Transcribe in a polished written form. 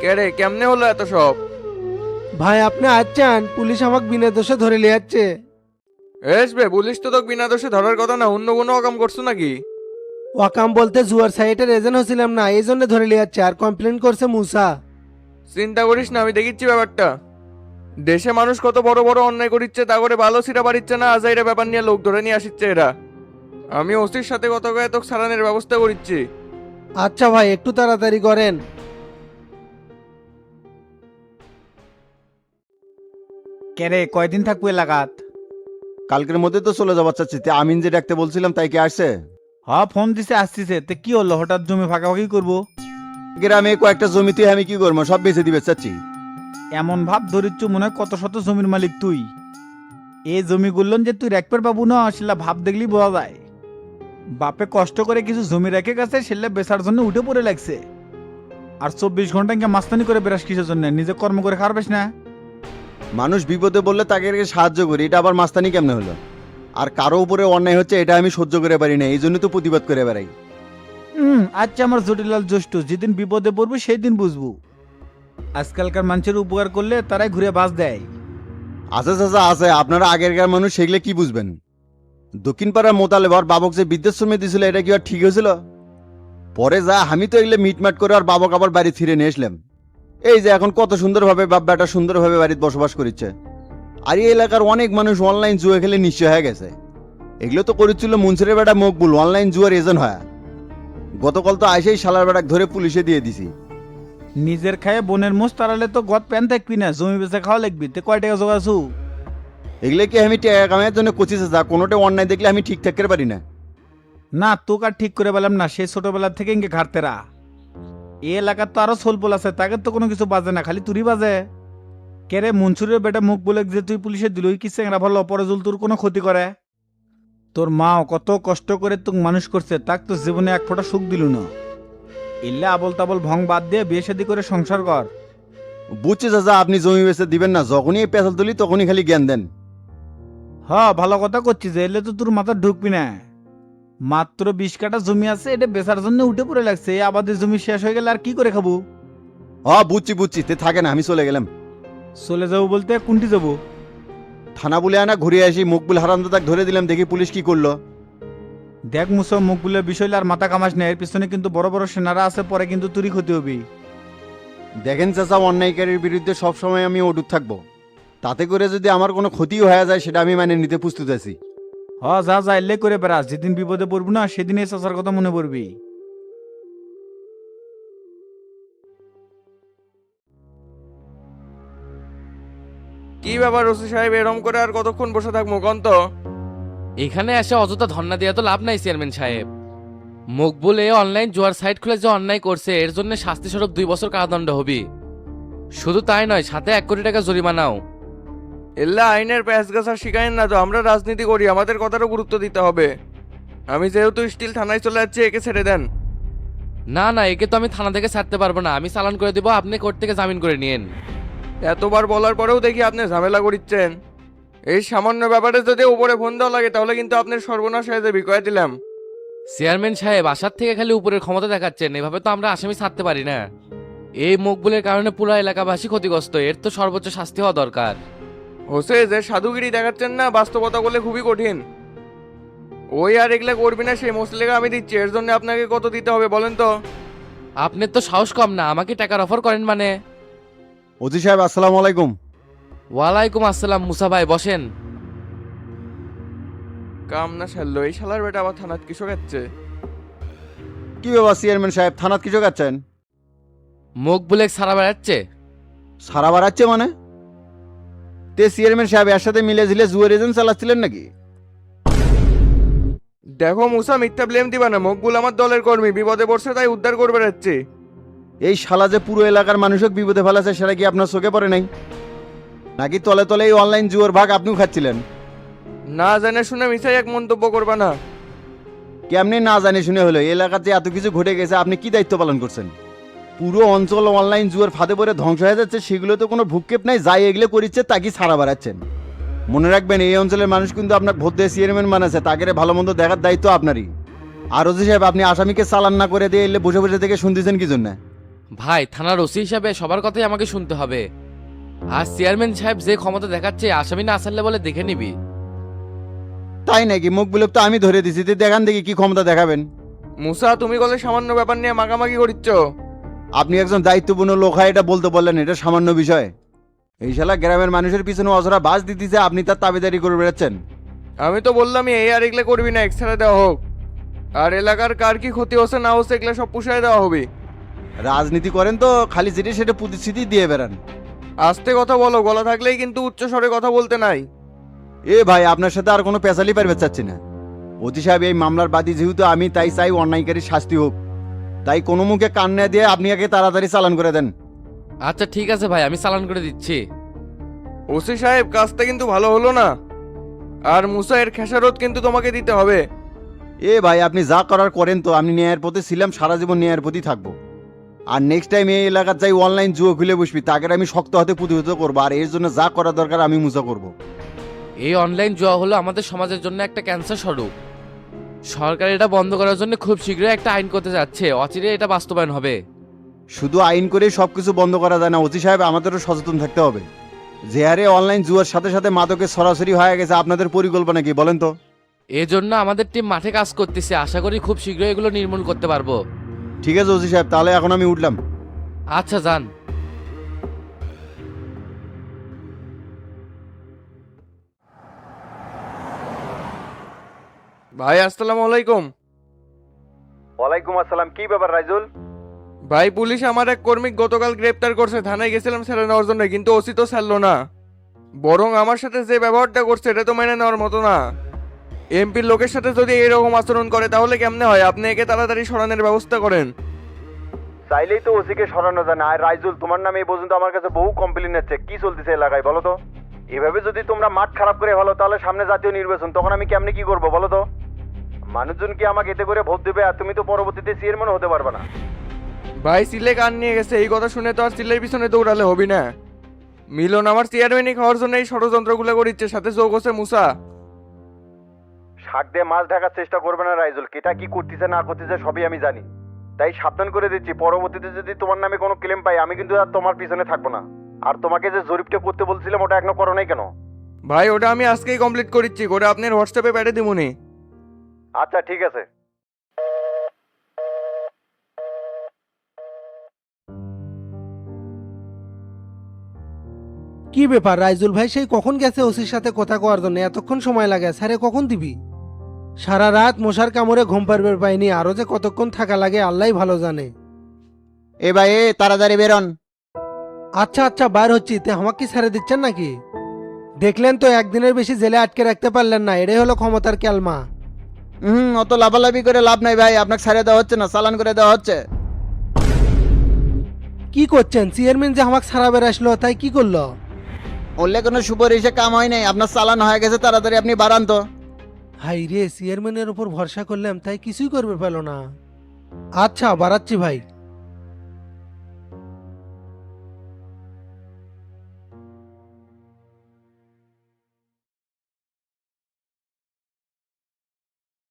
কে রে, কেমনে হলো এত সব? ভাই আপনি আসছেন, পুলিশ আমাকে বিনা দোষে ধরে নিয়ে যাচ্ছে। এসবে পুলিশ তো তোকে বিনা দোষে ধরার কথা না, অন্য কোনো অকাম করছো নাকি? ওয়াকাম বলতে জুয়ার সাইটের এজেন্ট হছিলাম না, এই জন্য ধরে নিয়ে যাচ্ছে। আর কমপ্লেন করছে মুসা। চিন্তা করিস না, আমি দেখিচ্ছি ব্যাপারটা। দেশে মানুষ কত বড় বড় অন্যায় করিচ্ছে, তা করে ভালো সিরা পারিচ্ছে না, আজাইরা ব্যাপার নিয়ে লোক ধরে নিয়ে আসিচ্ছে এরা। আমি ওসির সাথে কত কয়ে তোকে সারানোর ব্যবস্থা করিচ্ছি। আচ্ছা ভাই, একটু তাড়াতাড়ি করেন। কেরে কয়দিন থাকবো এলাকাত? কালকের মধ্যে তো চলে যাবার চাচ্ছি। তে আমিন যে ডাকতে বলছিলাম তাই কি আসছে? ফোন দিছে আসতেছে, তে কি হলো হঠাৎ জমি ফাঁকাফাঁকি করবো? গ্রামে কয়েকটা জমিতে আমি কি করবো, সব বেঁচে দিবে চাচ্ছি। এমন ভাব ধরিচ্ছু মনে হয় কত শত জমির মালিক তুই। এই জমিগুলো যে তুই রাখবার পাবো না, সেটা ভাব দেখলি বোঝা যায়। বাপে কষ্ট করে কিছু জমি রেখে গেছে, সেটা বেচার জন্য উঠে পড়ে লাগছে। আর 24 ঘন্টা ইনকে মাস্তানি করে বেরাস কিসের জন্য? নিজে কর্ম করে খাওয়ার না? মানুষ বিপদে বললে তাকে সাহায্য করি, এটা আবার মাস্তানি কেমনে হলো? আর কারো উপরে অন্যায় হচ্ছে এটা আমি সহ্য করে পারি না, এই জন্য তো প্রতিবাদ করে বেড়াই। আচ্ছা আমার জটিলাল জ্যৈষ্ঠ, যেদিন বিপদে পড়বো সেই দিন বুঝবো। আজকালকার মানুষের উপকার করলে তারাই ঘুরে বাস দেয়। আছে চাচা আছে, আপনারা আগেরকার মানুষ, সেগুলো কি বুঝবেন? দক্ষিণ পাড়ার মোতালেব আর বাবক যে বৃদ্ধাশ্রমে দিয়েছিল, এটা কি আর ঠিক হয়েছিল? পরে যা আমি তো এগুলো মিটমাট করে আর বাবক আবার বাড়ি ফিরে নিয়ে আসলাম। এই যে এখন কত সুন্দরভাবে বাপ বেটা সুন্দরভাবে বাড়িতে বসবাস করছে। আর এই এলাকার অনেক মানুষ অনলাইন জুয়া খেলে নিশ্চয় হয়ে গেছে। এগুলো তো করেছিল মুন্সিরের বেটা মকবুল, অনলাইন জুয়ার এজেন্ট হয়। গতকাল তো আইসেই শালার বেটাক ধরে পুলিশে দিয়ে দিছি। নিজের খায়ে বোনের মোষ তাড়ালে তো গদ প্যান থাকবি না, জমি বেচে খাওয়া লাগবি। তে কয় টাকা জোগাছু? এগুলো কি আমি টাকা কামাইয়ের জন্য কচিছে? যা কোনোটা অন্যায় দেখলে আমি ঠিক থাকতে পারি না। না তোকে আর ঠিক করে পেলাম না, সেই ছোটবেলা থেকে ইনকে ঘাটতেরা। এই এলাকার তো আরো সোলপোল আছে, তাকে তো কোনো কিছু বাজে না, খালি তুরি বাজে। কেরে মনসুরের বেটা মুখ বলে যে তুই পুলিশে দিল, কি চেংরা ভালো অপরাজুল তোর কোনো ক্ষতি করে? তোর মাও কত কষ্ট করে তোকে মানুষ করছে, তাক তো জীবনে এক ফোঁটা সুখ দিল না। ইল্লা আবল তাবল ভং বাদ দিয়ে বিয়ে শাদী করে সংসার কর। বুঝছি চাচা, আপনি জমি বেচে দিবেন না, যখনই এই পেঁচাল তুলি তখনই খালি জ্ঞান দেন। ভালো কথা করছিস, এলে তো তোর মাথা ঢুকবি না। মাত্র 20 কাঠা জমি আছে, এটা বেচার জন্য উঠে পড়ে লাগছে। এই আবাদের জমি শেষ হয়ে গেলে আর কি করে খাবো? বুঝছি বুঝছি, তে থাকে না, আমি চলে গেলাম। চলে যাবো বলতে কোনটি যাবো? থানা বলে আনা ঘুরে আসি, মকবুল হারামদাদাক ধরে দিলাম, দেখি পুলিশ কি করলো। দেখ মুসব মুখগুলোর বিষয় আর মাথা কামাস না, এর পিছনে কিন্তু বড় বড় সেনারা আছে, পরে কিন্তু তুরই ক্ষতি হবি। দেখেন চাচা, অন্যায়কারীর বিরুদ্ধে সবসময় আমি অটুট থাকবো। তাতে করে যদি আমার কোনো ক্ষতি হয়ে যায় সেটা আমি মানে নিতে প্রস্তুত আছি। যা যা এলে করে বেড়াস, যেদিন বিপদে পড়বি না সেদিন এই চাচার কথা মনে পড়বি। কি ব্যাপার ওসি সাহেব, এরম করে আর কতক্ষণ বসে থাকবো কন তো? এখানে এসে অযথা ধর্ণা দেওয়া তো লাভ নাই চেয়ারম্যান সাহেব। মকবুল এ অনলাইন জুয়ার সাইট খুলে যে অন্যায় করছে, এর জন্য শাস্তি স্বরূপ 2 বছর কারাদণ্ড হবে। শুধু তাই নয়, সাথে 1 কোটি টাকা জরিমানাও। এল্লা আইনের প্যাঁচ গাছা শিখায়েন না তো, আমরা রাজনীতি করি, আমাদের কথারও গুরুত্ব দিতে হবে। আমি যেহেতু স্টিল থানায় চলে যাচ্ছি, একে ছেড়ে দেন। না না, একে তো আমি থানা থেকে ছাড়তে পারবো না, আমি চালান করে দিব, আপনি কোর্ট থেকে জামিন করে নিয়েন। এতবার বলার পরেও দেখি আপনি ঝামেলা করিচ্ছেন। এই সামান্য ব্যাপারে যদি উপরে ফোন দেওয়া লাগে তাহলে কিন্তু আপনার সর্বনাশ হয়ে যাবে, কয়ে দিলাম। চেয়ারম্যান সাহেব আসার থেকে খালি উপরের ক্ষমতা দেখাচ্ছেন, এভাবে তো আমরা আসামি ছাড়তে পারি না। এই মকবুলের কারণে পুরো এলাকাবাসী ক্ষতিগ্রস্ত, এর তো সর্বোচ্চ শাস্তি হওয়া দরকার। হোসে যে সাধুগিরি দেখাচ্ছেন না, বাস্তবতা বলে খুবই কঠিন। ওই আর এগুলা করবি না, সেই মসলেগা আমি দিচ্ছি। এর জন্য আপনাকে কত দিতে হবে বলেন তো? আপনার তো সাহস কম না, আমাকে টাকার অফার করেন মানে? ওজি সাহেব আসসালামু আলাইকুম। ওয়ালাইকুম আসসালাম। মুসা ভাই বসেন। কাম না সারলো, এই শালার বেটা আবার থানাত কিসব যাচ্ছে? কি ব্যাপার চেয়ারম্যান সাহেব, থানাত কিছু কাচ্ছেন? মকবুলে সারা বেড়াচ্ছে। সারা বাড়াচ্ছে মানে? তে চেয়ারম্যান সাহেব এর সাথে মিলে ঝিলে জুয়ার এজেন্ট চালাচ্ছিলেন নাকি? দেখো মুসা, মিথ্যা ব্লেম দিবা না। মকবুল আমার দলের কর্মী, বিপদে পড়ছে তাই উদ্ধার করবে যাচ্ছে। এই শালা যে পুরো এলাকার মানুষক বিপদে ফেলাছে, সেটা কি আপনার চোখে পড়ে নাই? নাকি তলে তলে এই অনলাইন জুয়ার ভাগ আপনিও খাচ্ছিলেন? না জেনে শুনে মিশাই এক মন্তব্য করবা না। কেমনি না জানি শুনে হলো? এলাকাতে এত কিছু ঘটে গেছে, আপনি কি দায়িত্ব পালন করছেন? পুরো অঞ্চল অনলাইন জুয়ার ফাঁদে পড়ে ধ্বংস হয়ে যাচ্ছে, সেগুলো তো কোনো ভূক্ষেপ নাই। যাই এগুলো করিচ্ছে তাকে ছাড়া বাড়াচ্ছেন। মনে রাখবেন, এই অঞ্চলের মানুষ কিন্তু আপনার ভোট দিয়ে চেয়ারম্যান বানাচ্ছে, তাকে ভালো মন্দ দেখার দায়িত্ব আপনারই। আর ওজি সাহেব, আপনি আসামিকে চালান না করে দিয়ে এলে বসে বসে থেকে শুনতেছেন কি জন্য? ভাই থানার ওসি হিসাবে সবার কথাই আমাকে শুনতে হবে। আর চেয়ারম্যান সাহেব যে ক্ষমতা দেখাচ্ছে আসামি না আসালে বলে দেখে নিবি। তাই নাকি? মুখ বুলক তো আমি ধরে দিছি, তুই দেখান দেখি কি ক্ষমতা দেখাবেন। মুসা, তুমি বলে সামান্য ব্যাপার নিয়ে মাগামাগি করিচ্ছ। আপনি একজন দায়িত্বপূর্ণ লোক হয় এটা বলতে বললেন, এটা সামান্য বিষয়। এই শালা গ্রামের মানুষের পিছনে অজরা বাস দিতেছে, আপনি তার তাবেদারি করে বেড়াচ্ছেন। আমি তো বললামই এই আর এগুলো করবি না, ছেড়ে দেওয়া হোক। আর এলাকার কার কি ক্ষতি হচ্ছে না হচ্ছে এগুলো সব পুষায় দেওয়া হবে। রাজনীতি করেন তো খালি যেটা সেটা প্রতিশ্রুতি দিয়ে বেড়ান। আস্তে কথা বলো, গলা থাকলেই কিন্তু উচ্চ স্বরে কথা বলতে নাই। এ ভাই, আপনার সাথে আর কোনো পেশালি পারবে চাচ্ছি না। অতি সাহেব, এই মামলার বাদী যেহেতু আমি, তাই চাই অন্যায়কারীর শাস্তি হোক। তাই কোনো মুখে কান না দিয়ে আপনি আগে তাড়াতাড়ি চালান করে দেন। আচ্ছা ঠিক আছে ভাই, আমি চালান করে দিচ্ছি। ওসি সাহেব, কাজটা কিন্তু ভালো হলো না। আর মুসা, এর খেসারত কিন্তু তোমাকে দিতে হবে। এ ভাই, আপনি যা করার করেন তো। আমি ন্যায়ের পথে ছিলাম, সারা জীবন ন্যায়ের প্রতি থাকবো। আর নেক্সট টাইম এই এলাকার যাই অনলাইন জুয়ো খুলে বসবি, তাকে আমি শক্ত হাতে প্রতিহত করবো। আর এর জন্য যা করা দরকার আমি মুসা করব। এই অনলাইন জুয়া হলো আমাদের সমাজের জন্য একটা ক্যান্সার স্বরূপ। সরকার এটা বন্ধ করার জন্য খুব শীঘ্রই একটা আইন করতে যাচ্ছে, অচিরে এটা বাস্তবায়ন হবে। শুধু আইন করে সবকিছু বন্ধ করা যায় না ওসি সাহেব, আমাদেরও সচেতন থাকতে হবে। যে হারে অনলাইন জুয়ার সাথে সাথে মাদকের সরাসরি হয়ে গেছে, আপনাদের পরিকল্পনা কি বলেন তো? এই জন্য আমাদের টিম মাঠে কাজ করতেছে, আশা করি খুব শীঘ্রই এগুলো নির্মূল করতে পারবো। ঠিক আছে ওসি সাহেব, তাহলে এখন আমি উঠলাম। আচ্ছা যান। ভাই আসসালামু আলাইকুম। ওয়ালাইকুম আসসালাম। কি ব্যাপার রাইজুল? ভাই, পুলিশ আমার এক কর্মী গতকাল গ্রেপ্তার করছে। থানায় গেছিলাম ছেড়ে নেওয়ার জন্য, কিন্তু ওসি তো ছাড়লো না। বরং আমার সাথে যে ব্যবহারটা করছে এটা তো মেনে নেওয়ার মতো না। এমপির লোকের সাথে যদি এইরকম আচরণ করে তাহলে কেমনে হয়? আপনি একে তাড়াতাড়ি সরানোর ব্যবস্থা করেন। চাইলেই তো ওসিকে সরানো যায় না। আর রাইজুল, তোমার নামে এই পর্যন্ত আমার কাছে বহু কমপ্লেন আছে। কি চলতেছে এলাকায় বলো তো? এভাবে যদি তোমরা মাঠ খারাপ করে ভালো, তাহলে সামনে জাতীয় নির্বাচন, তখন আমি কেমনে কি করবো বলো তো? মানুষজন কি আমাকে এতে করে ভোট দেবে? আর তুমি তো পরবর্তীতে চেয়ারম্যান হতে পারবে না। ভাই, সিলে কান নিয়ে গেছে, এই কথা শুনে তো আর সিলের পিছনে দৌড়ালে হবি না। মিলন আমার চেয়ারম্যানই খাওয়ার জন্য এই ষড়যন্ত্রগুলো করিচ্ছে, সাথে যোগ হচ্ছে মুসা। শাক দিয়ে মাছ ঢাকার চেষ্টা করবে না রাইজুল। কেটা কি করতেছে না করতেছে সবই আমি জানি। তাই সাবধান করে দিচ্ছি, পরবর্তীতে যদি তোমার নামে কোনো ক্লেম পাই, আমি কিন্তু আর তোমার পিছনে থাকবো না। আর তোমাকে যে জরিপটা করতে বলছিলাম ওটা এখনো করো নাই কেন? ভাই, ওটা আমি আজকেই কমপ্লিট করিচ্ছি, করে আপনার হোয়াটসঅ্যাপে পাঠিয়ে দিবনি। আচ্ছা ঠিক আছে। কি ব্যাপার রাইজুল ভাই, সেই কখন গেছে ওসির সাথে কথা কওয়ার জন্য? এতক্ষণ সময় লাগে? স্যারে কখন দিবি? সারা রাত মশার কামড়ে ঘুম পারবে পাইনি, আরো যে কতক্ষণ থাকা লাগে আল্লাহ ভালো জানে। এ ভাই, তাড়াতাড়ি বেরোন। আচ্ছা আচ্ছা, বাইর হচ্ছি। তে আমাকে কি ছেড়ে দিচ্ছেন নাকি? দেখলেন তো, একদিনের বেশি জেলে আটকে রাখতে পারলেন না। এটাই হলো ক্ষমতার ক্যালমা। অত লাফালাফি করে লাভ নাই ভাই, আপনাকে ছাড়ে দেওয়া হচ্ছে না, চালান করে দেওয়া হচ্ছে। কি করছেন? চেয়ারম্যান যে আমাকে ছাড়া বের আসলো, তাই কি করলো? বললে কোনো সুপারিশে কাম হয় নাই, আপনার চালান হয়ে গেছে, তাড়াতাড়ি আপনি বাড়ান তো। হাই রে, চেয়ারম্যানের উপর ভরসা করলাম, তাই কিছুই করবে পেল না। আচ্ছা, বাড়াচ্ছি ভাই।